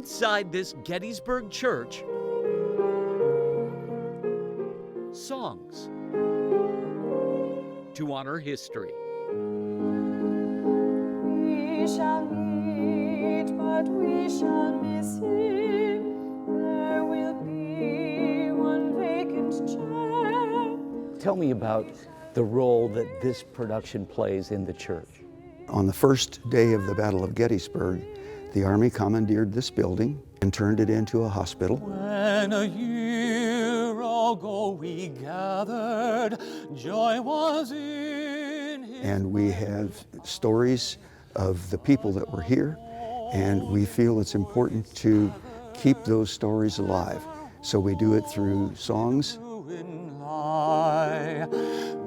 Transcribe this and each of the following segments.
inside this Gettysburg church, songs to honor history. We shall meet, but we shall miss him. There will be one vacant chair. Tell me about the role that this production plays in the church. On the first day of the Battle of Gettysburg, the Army commandeered this building and turned it into a hospital. When a year ago we gathered, joy was in his And we have stories of the people that were here, and we feel it's important to keep those stories alive. So we do it through songs.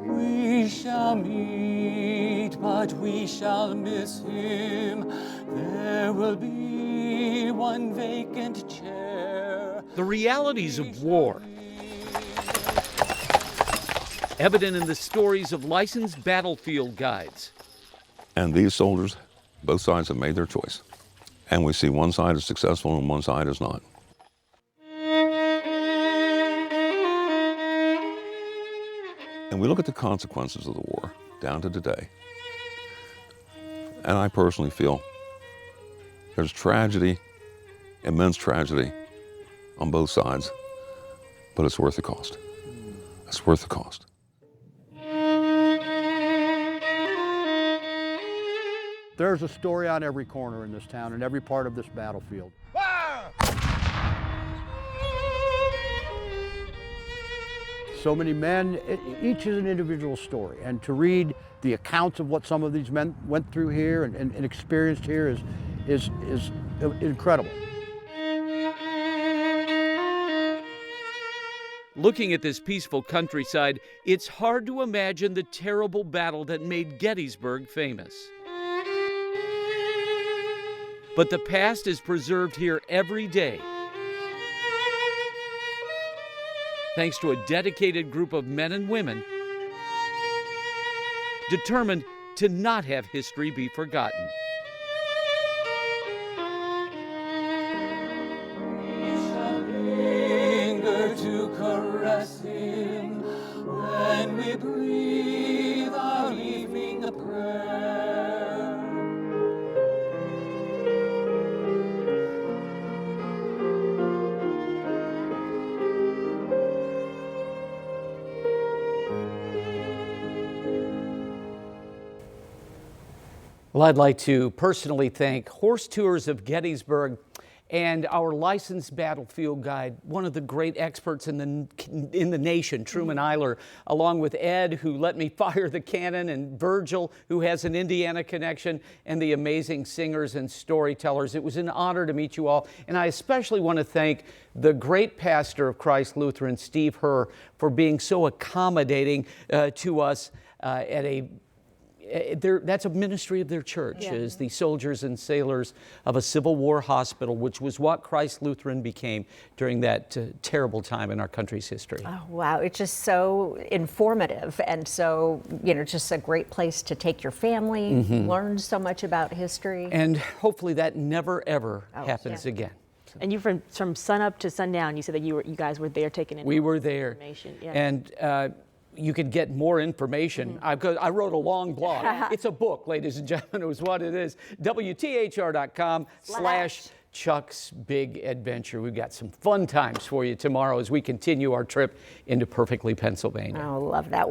We shall meet, but we shall miss him. There will be one vacant chair. The realities of war, evident in the stories of licensed battlefield guides. And these soldiers, both sides have made their choice. And we see one side is successful and one side is not. And we look at the consequences of the war down to today. And I personally feel there's tragedy, immense tragedy on both sides, but it's worth the cost. It's worth the cost. There's a story on every corner in this town and every part of this battlefield. So many men, each is an individual story, and to read the accounts of what some of these men went through here and experienced here is incredible. Looking at this peaceful countryside, it's hard to imagine the terrible battle that made Gettysburg famous. But the past is preserved here every day, thanks to a dedicated group of men and women determined to not have history be forgotten. We shall linger to caress him when we breathe our evening prayer. Well, I'd like to personally thank Horse Tours of Gettysburg and our licensed battlefield guide, one of the great experts in the nation, Truman Eiler, along with Ed, who let me fire the cannon, and Virgil, who has an Indiana connection, and the amazing singers and storytellers. It was an honor to meet you all, and I especially want to thank the great pastor of Christ Lutheran, Steve Herr, for being so accommodating to us that's a ministry of their church, is the soldiers and sailors of a Civil War hospital, which was what Christ Lutheran became during that terrible time in our country's history. Oh, wow. It's just so informative, and so, just a great place to take your family, learn so much about history. And hopefully that never, ever happens again. And you from sunup to sundown, you said that you guys were there taking in. We were there. Information. Yeah. And you could get more information. I wrote a long blog. It's a book, ladies and gentlemen. It was what it is. WTHR.com/Chuck's Big Adventure. We've got some fun times for you tomorrow as we continue our trip into perfectly Pennsylvania. Oh, love that.